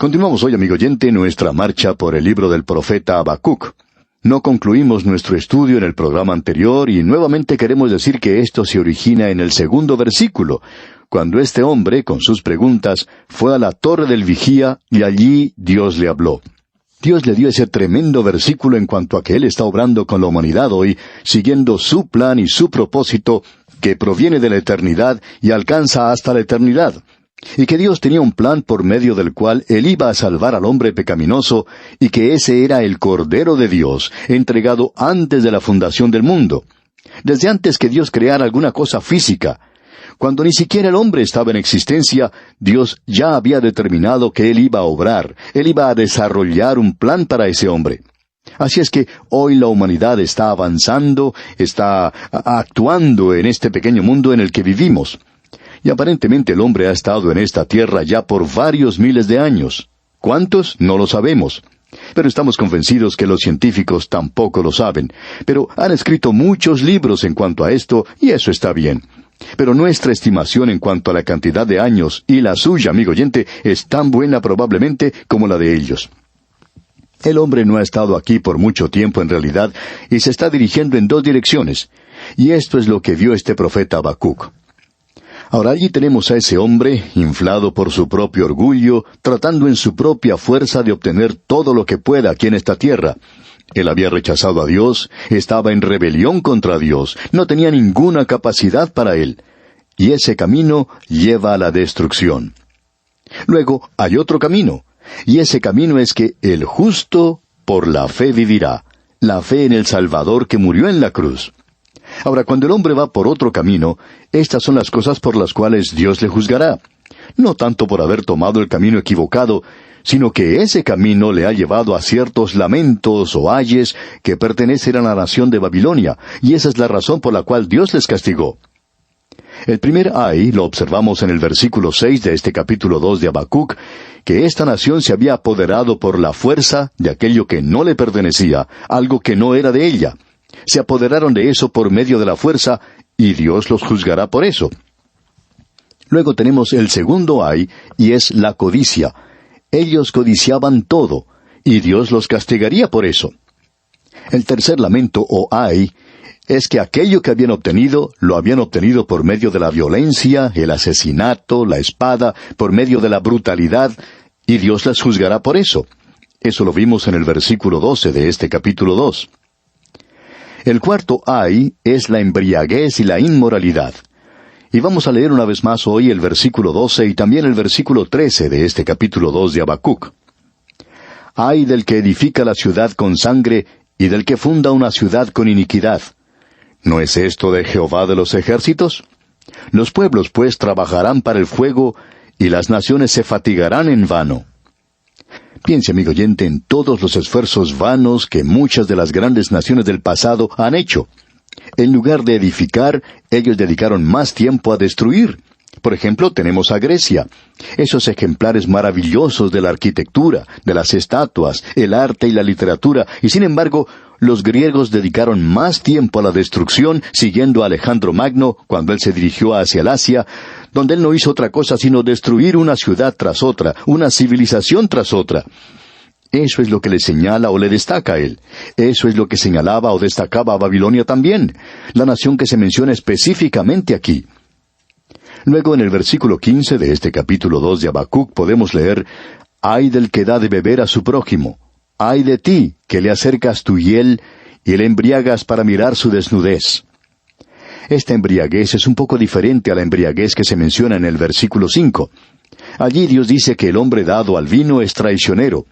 Continuamos hoy, amigo oyente, nuestra marcha por el libro del profeta Habacuc. No concluimos nuestro estudio en el programa anterior y nuevamente queremos decir que esto se origina en el segundo versículo, cuando este hombre, con sus preguntas, fue a la torre del vigía y allí Dios le habló. Dios le dio ese tremendo versículo en cuanto a que Él está obrando con la humanidad hoy, siguiendo su plan y su propósito, que proviene de la eternidad y alcanza hasta la eternidad. Y que Dios tenía un plan por medio del cual Él iba a salvar al hombre pecaminoso, y que ese era el Cordero de Dios, entregado antes de la fundación del mundo. Desde antes que Dios creara alguna cosa física. Cuando ni siquiera el hombre estaba en existencia, Dios ya había determinado que Él iba a obrar, Él iba a desarrollar un plan para ese hombre. Así es que hoy la humanidad está avanzando, está actuando en este pequeño mundo en el que vivimos. Y aparentemente el hombre ha estado en esta tierra ya por varios miles de años. ¿Cuántos? No lo sabemos. Pero estamos convencidos que los científicos tampoco lo saben. Pero han escrito muchos libros en cuanto a esto, y eso está bien. Pero nuestra estimación en cuanto a la cantidad de años, y la suya, amigo oyente, es tan buena probablemente como la de ellos. El hombre no ha estado aquí por mucho tiempo en realidad, y se está dirigiendo en dos direcciones. Y esto es lo que vio este profeta Habacuc. Ahora allí tenemos a ese hombre, inflado por su propio orgullo, tratando en su propia fuerza de obtener todo lo que pueda aquí en esta tierra. Él había rechazado a Dios, estaba en rebelión contra Dios, no tenía ninguna capacidad para él. Y ese camino lleva a la destrucción. Luego hay otro camino, y ese camino es que el justo por la fe vivirá, la fe en el Salvador que murió en la cruz. Ahora, cuando el hombre va por otro camino, estas son las cosas por las cuales Dios le juzgará. No tanto por haber tomado el camino equivocado, sino que ese camino le ha llevado a ciertos lamentos o ayes que pertenecen a la nación de Babilonia, y esa es la razón por la cual Dios les castigó. El primer ay lo observamos en el versículo 6 de este capítulo 2 de Habacuc, que esta nación se había apoderado por la fuerza de aquello que no le pertenecía, algo que no era de ella. Se apoderaron de eso por medio de la fuerza, y Dios los juzgará por eso. Luego tenemos el segundo ay, y es la codicia. Ellos codiciaban todo, y Dios los castigaría por eso. El tercer lamento, o ay, es que aquello que habían obtenido, lo habían obtenido por medio de la violencia, el asesinato, la espada, por medio de la brutalidad, y Dios les juzgará por eso. Eso lo vimos en el versículo 12 de este capítulo 2. El cuarto ay es la embriaguez y la inmoralidad. Y vamos a leer una vez más hoy el versículo 12 y también el versículo 13 de este capítulo 2 de Habacuc. Ay del que edifica la ciudad con sangre y del que funda una ciudad con iniquidad. ¿No es esto de Jehová de los ejércitos? Los pueblos pues trabajarán para el fuego y las naciones se fatigarán en vano. Piense, amigo oyente, en todos los esfuerzos vanos que muchas de las grandes naciones del pasado han hecho. En lugar de edificar, ellos dedicaron más tiempo a destruir. Por ejemplo, tenemos a Grecia. Esos ejemplares maravillosos de la arquitectura, de las estatuas, el arte y la literatura, y sin embargo, los griegos dedicaron más tiempo a la destrucción siguiendo a Alejandro Magno cuando él se dirigió hacia el Asia, donde él no hizo otra cosa sino destruir una ciudad tras otra, una civilización tras otra. Eso es lo que le señala o le destaca a él. Eso es lo que señalaba o destacaba a Babilonia también, la nación que se menciona específicamente aquí. Luego en el versículo 15 de este capítulo 2 de Habacuc podemos leer, «Ay del que da de beber a su prójimo, ay de ti, que le acercas tu hiel y le embriagas para mirar su desnudez». Esta embriaguez es un poco diferente a la embriaguez que se menciona en el versículo 5. Allí Dios dice que el hombre dado al vino es traicionero.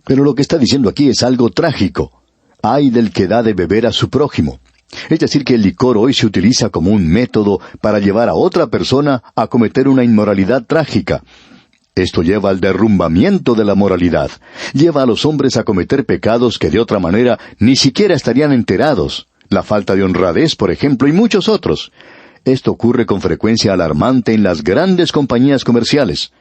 Pero lo que está diciendo aquí es algo trágico. Ay del que da de beber a su prójimo. Es decir, que el licor hoy se utiliza como un método para llevar a otra persona a cometer una inmoralidad trágica. Esto lleva al derrumbamiento de la moralidad. Lleva a los hombres a cometer pecados que de otra manera ni siquiera estarían enterados. La falta de honradez, por ejemplo, y muchos otros. Esto ocurre con frecuencia alarmante en las grandes compañías comerciales.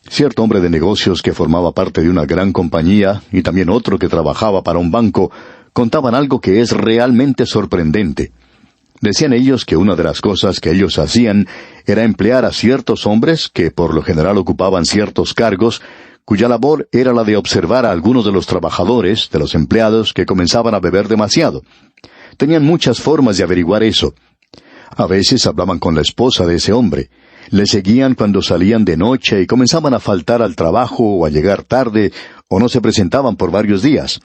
Cierto hombre de negocios que formaba parte de una gran compañía, y también otro que trabajaba para un banco, contaban algo que es realmente sorprendente. Decían ellos que una de las cosas que ellos hacían era emplear a ciertos hombres que por lo general ocupaban ciertos cargos, cuya labor era la de observar a algunos de los trabajadores, de los empleados, que comenzaban a beber demasiado. Tenían muchas formas de averiguar eso. A veces hablaban con la esposa de ese hombre. Le seguían cuando salían de noche y comenzaban a faltar al trabajo o a llegar tarde o no se presentaban por varios días.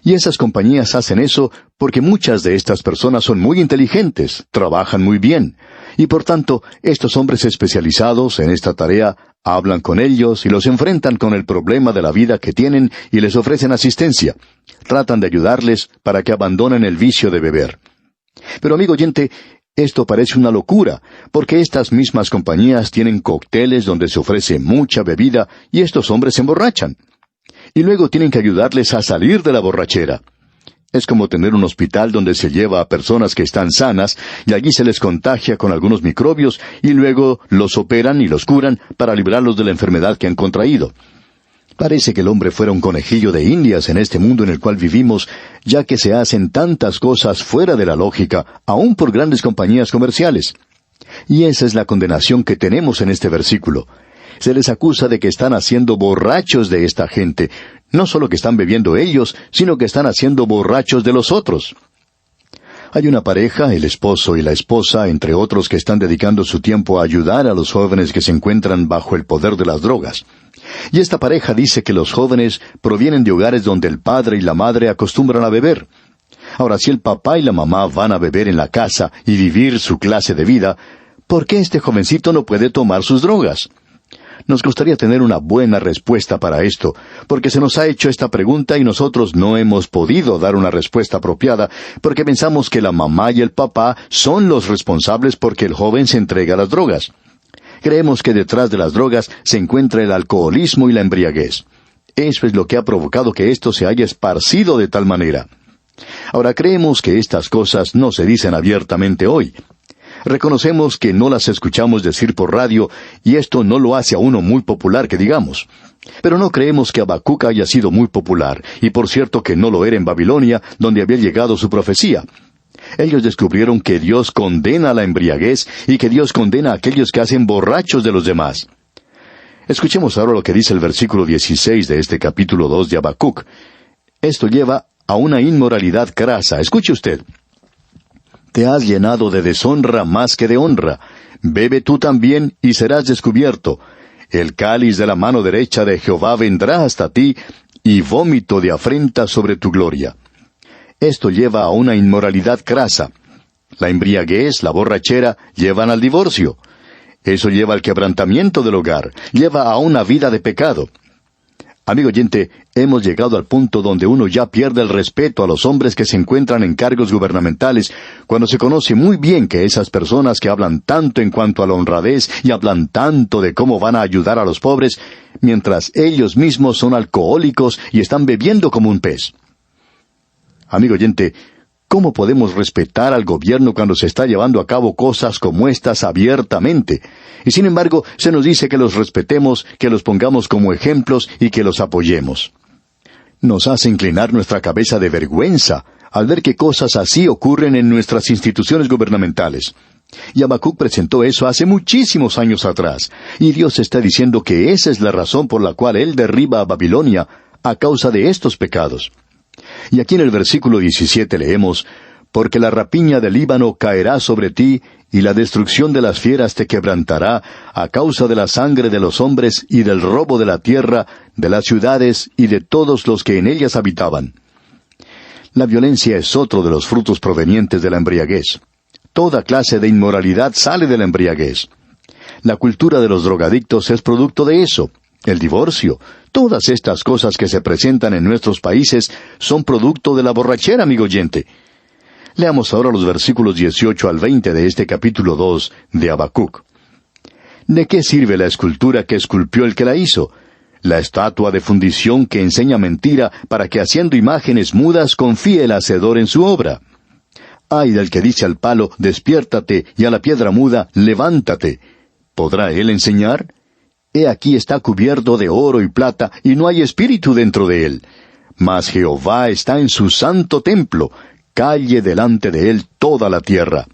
Y esas compañías hacen eso porque muchas de estas personas son muy inteligentes, trabajan muy bien, y por tanto, estos hombres especializados en esta tarea hablan con ellos y los enfrentan con el problema de la vida que tienen y les ofrecen asistencia. Tratan de ayudarles para que abandonen el vicio de beber. Pero amigo oyente, esto parece una locura, porque estas mismas compañías tienen cócteles donde se ofrece mucha bebida y estos hombres se emborrachan. Y luego tienen que ayudarles a salir de la borrachera. Es como tener un hospital donde se lleva a personas que están sanas y allí se les contagia con algunos microbios y luego los operan y los curan para librarlos de la enfermedad que han contraído. Parece que el hombre fuera un conejillo de Indias en este mundo en el cual vivimos, ya que se hacen tantas cosas fuera de la lógica, aun por grandes compañías comerciales. Y esa es la condenación que tenemos en este versículo. Se les acusa de que están haciendo borrachos de esta gente. No solo que están bebiendo ellos, sino que están haciendo borrachos de los otros. Hay una pareja, el esposo y la esposa, entre otros, que están dedicando su tiempo a ayudar a los jóvenes que se encuentran bajo el poder de las drogas. Y esta pareja dice que los jóvenes provienen de hogares donde el padre y la madre acostumbran a beber. Ahora, si el papá y la mamá van a beber en la casa y vivir su clase de vida, ¿por qué este jovencito no puede tomar sus drogas? Nos gustaría tener una buena respuesta para esto, porque se nos ha hecho esta pregunta y nosotros no hemos podido dar una respuesta apropiada, porque pensamos que la mamá y el papá son los responsables porque el joven se entrega a las drogas. Creemos que detrás de las drogas se encuentra el alcoholismo y la embriaguez. Eso es lo que ha provocado que esto se haya esparcido de tal manera. Ahora, creemos que estas cosas no se dicen abiertamente hoy. Reconocemos que no las escuchamos decir por radio, y esto no lo hace a uno muy popular, que digamos. Pero no creemos que Habacuc haya sido muy popular, y por cierto que no lo era en Babilonia, donde había llegado su profecía. Ellos descubrieron que Dios condena la embriaguez, y que Dios condena a aquellos que hacen borrachos de los demás. Escuchemos ahora lo que dice el versículo 16 de este capítulo 2 de Habacuc. Esto lleva a una inmoralidad crasa. Escuche usted. Te has llenado de deshonra más que de honra. Bebe tú también y serás descubierto. El cáliz de la mano derecha de Jehová vendrá hasta ti, y vómito de afrenta sobre tu gloria. Esto lleva a una inmoralidad crasa. La embriaguez, la borrachera, llevan al divorcio. Eso lleva al quebrantamiento del hogar, lleva a una vida de pecado. Amigo oyente, hemos llegado al punto donde uno ya pierde el respeto a los hombres que se encuentran en cargos gubernamentales, cuando se conoce muy bien que esas personas que hablan tanto en cuanto a la honradez y hablan tanto de cómo van a ayudar a los pobres, mientras ellos mismos son alcohólicos y están bebiendo como un pez. Amigo oyente, ¿cómo podemos respetar al gobierno cuando se está llevando a cabo cosas como estas abiertamente? Y sin embargo, se nos dice que los respetemos, que los pongamos como ejemplos y que los apoyemos. Nos hace inclinar nuestra cabeza de vergüenza al ver que cosas así ocurren en nuestras instituciones gubernamentales. Y Habacuc presentó eso hace muchísimos años atrás, y Dios está diciendo que esa es la razón por la cual Él derriba a Babilonia a causa de estos pecados. Y aquí en el versículo 17 leemos, «Porque la rapiña del Líbano caerá sobre ti, y la destrucción de las fieras te quebrantará, a causa de la sangre de los hombres y del robo de la tierra, de las ciudades y de todos los que en ellas habitaban». La violencia es otro de los frutos provenientes de la embriaguez. Toda clase de inmoralidad sale de la embriaguez. La cultura de los drogadictos es producto de eso. El divorcio, todas estas cosas que se presentan en nuestros países son producto de la borrachera, amigo oyente. Leamos ahora los versículos 18 al 20 de este capítulo 2 de Habacuc. ¿De qué sirve la escultura que esculpió el que la hizo? La estatua de fundición que enseña mentira para que haciendo imágenes mudas confíe el hacedor en su obra. Ay del que dice al palo, despiértate, y a la piedra muda, levántate. ¿Podrá él enseñar? He aquí está cubierto de oro y plata, y no hay espíritu dentro de él. Mas Jehová está en su santo templo, calle delante de él toda la tierra.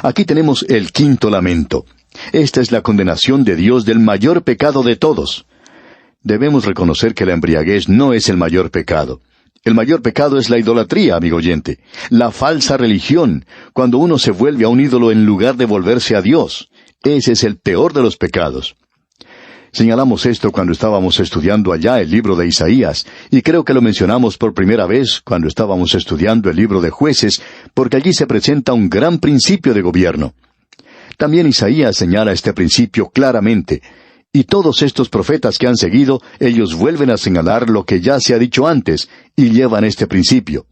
Aquí tenemos el quinto lamento. Esta es la condenación de Dios del mayor pecado de todos. Debemos reconocer que la embriaguez no es el mayor pecado. El mayor pecado es la idolatría, amigo oyente, la falsa religión, cuando uno se vuelve a un ídolo en lugar de volverse a Dios. Ese es el peor de los pecados. Señalamos esto cuando estábamos estudiando allá el libro de Isaías, y creo que lo mencionamos por primera vez cuando estábamos estudiando el libro de Jueces, porque allí se presenta un gran principio de gobierno. También Isaías señala este principio claramente, y todos estos profetas que han seguido, ellos vuelven a señalar lo que ya se ha dicho antes, y llevan este principio.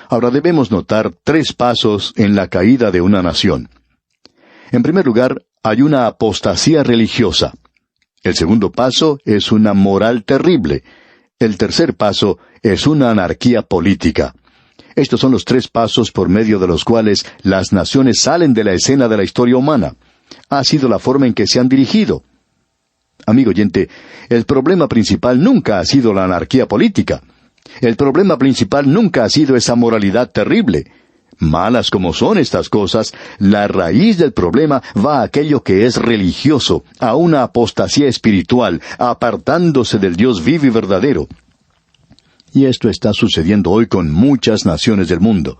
Ahora debemos notar 3 pasos en la caída de una nación. En primer lugar, hay una apostasía religiosa. El segundo paso es una moral terrible. El tercer paso es una anarquía política. Estos son los 3 pasos por medio de los cuales las naciones salen de la escena de la historia humana. Ha sido la forma en que se han dirigido. Amigo oyente, el problema principal nunca ha sido la anarquía política. El problema principal nunca ha sido esa moralidad terrible. Malas como son estas cosas, la raíz del problema va a aquello que es religioso, a una apostasía espiritual, apartándose del Dios vivo y verdadero. Y esto está sucediendo hoy con muchas naciones del mundo.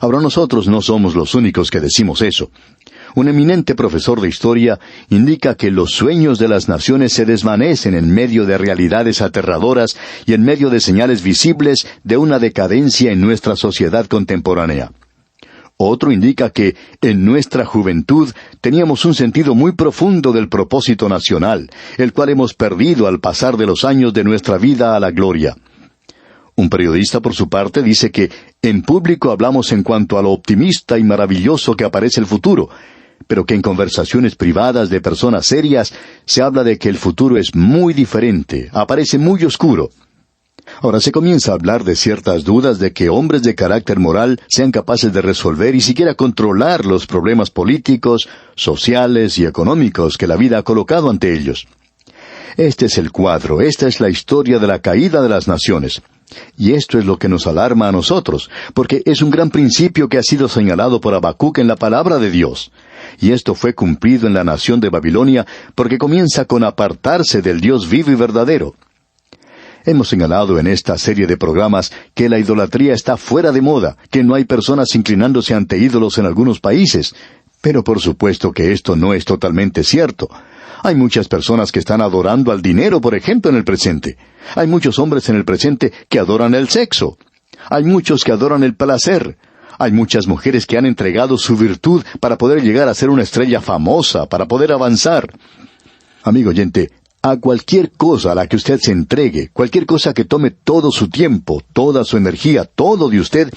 Ahora nosotros no somos los únicos que decimos eso. Un eminente profesor de historia indica que los sueños de las naciones se desvanecen en medio de realidades aterradoras y en medio de señales visibles de una decadencia en nuestra sociedad contemporánea. Otro indica que en nuestra juventud teníamos un sentido muy profundo del propósito nacional, el cual hemos perdido al pasar de los años de nuestra vida a la gloria. Un periodista, por su parte, dice que en público hablamos en cuanto a lo optimista y maravilloso que aparece el futuro, pero que en conversaciones privadas de personas serias se habla de que el futuro es muy diferente, aparece muy oscuro. Ahora se comienza a hablar de ciertas dudas de que hombres de carácter moral sean capaces de resolver y siquiera controlar los problemas políticos, sociales y económicos que la vida ha colocado ante ellos. Este es el cuadro, esta es la historia de la caída de las naciones. Y esto es lo que nos alarma a nosotros, porque es un gran principio que ha sido señalado por Habacuc en la palabra de Dios. Y esto fue cumplido en la nación de Babilonia, porque comienza con apartarse del Dios vivo y verdadero. Hemos señalado en esta serie de programas que la idolatría está fuera de moda, que no hay personas inclinándose ante ídolos en algunos países. Pero por supuesto que esto no es totalmente cierto. Hay muchas personas que están adorando al dinero, por ejemplo, en el presente. Hay muchos hombres en el presente que adoran el sexo. Hay muchos que adoran el placer. Hay muchas mujeres que han entregado su virtud para poder llegar a ser una estrella famosa, para poder avanzar. Amigo oyente, a cualquier cosa a la que usted se entregue, cualquier cosa que tome todo su tiempo, toda su energía, todo de usted,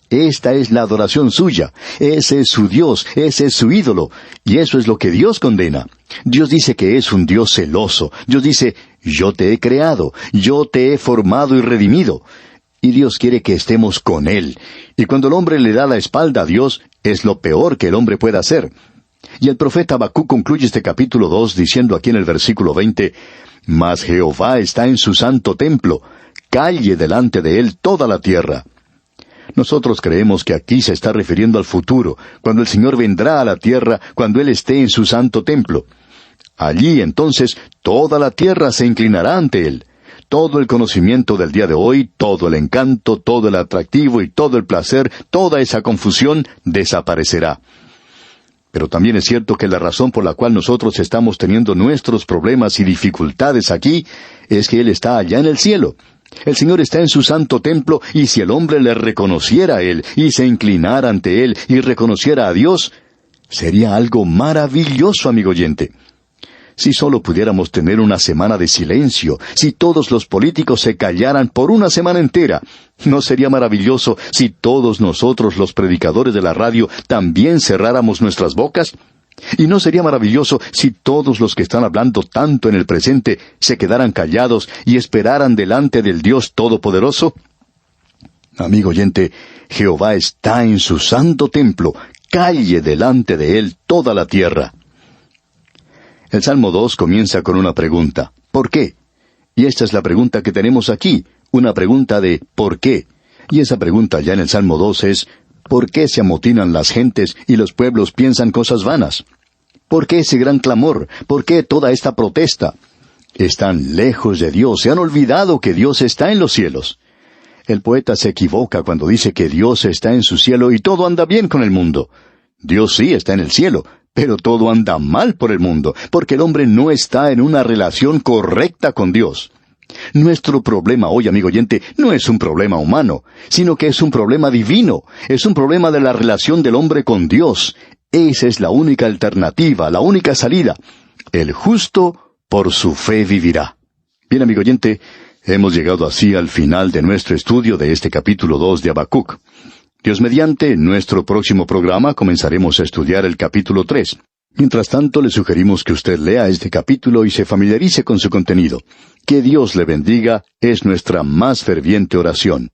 esta es la adoración suya. Ese es su Dios, ese es su ídolo. Y eso es lo que Dios condena. Dios dice que es un Dios celoso. Dios dice, yo te he creado, yo te he formado y redimido. Y Dios quiere que estemos con Él. Y cuando el hombre le da la espalda a Dios, es lo peor que el hombre pueda hacer. Y el profeta Habacuc concluye este capítulo 2 diciendo aquí en el versículo 20, «Mas Jehová está en su santo templo, calle delante de Él toda la tierra». Nosotros creemos que aquí se está refiriendo al futuro, cuando el Señor vendrá a la tierra, cuando Él esté en su santo templo. Allí, entonces, toda la tierra se inclinará ante Él. Todo el conocimiento del día de hoy, todo el encanto, todo el atractivo y todo el placer, toda esa confusión desaparecerá. Pero también es cierto que la razón por la cual nosotros estamos teniendo nuestros problemas y dificultades aquí es que Él está allá en el cielo. El Señor está en su santo templo, y si el hombre le reconociera a Él, y se inclinara ante Él, y reconociera a Dios, sería algo maravilloso, amigo oyente. Si solo pudiéramos tener una semana de silencio, si todos los políticos se callaran por una semana entera, ¿no sería maravilloso si todos nosotros, los predicadores de la radio, también cerráramos nuestras bocas? ¿Y no sería maravilloso si todos los que están hablando tanto en el presente se quedaran callados y esperaran delante del Dios Todopoderoso? Amigo oyente, Jehová está en su santo templo, calle delante de Él toda la tierra. El Salmo 2 comienza con una pregunta, ¿por qué? Y esta es la pregunta que tenemos aquí, una pregunta de ¿por qué? Y esa pregunta ya en el Salmo 2 es, ¿Por qué se amotinan las gentes y los pueblos piensan cosas vanas? ¿Por qué ese gran clamor? ¿Por qué toda esta protesta? Están lejos de Dios, se han olvidado que Dios está en los cielos. El poeta se equivoca cuando dice que Dios está en su cielo y todo anda bien con el mundo. Dios sí está en el cielo, pero todo anda mal por el mundo, porque el hombre no está en una relación correcta con Dios. Nuestro problema hoy, amigo oyente, no es un problema humano, sino que es un problema divino, es un problema de la relación del hombre con Dios. Esa es la única alternativa, la única salida. El justo por su fe vivirá. Bien, amigo oyente, hemos llegado así al final de nuestro estudio de este capítulo 2 de Habacuc. Dios mediante, en nuestro próximo programa comenzaremos a estudiar el capítulo 3. Mientras tanto, le sugerimos que usted lea este capítulo y se familiarice con su contenido. Que Dios le bendiga es nuestra más ferviente oración.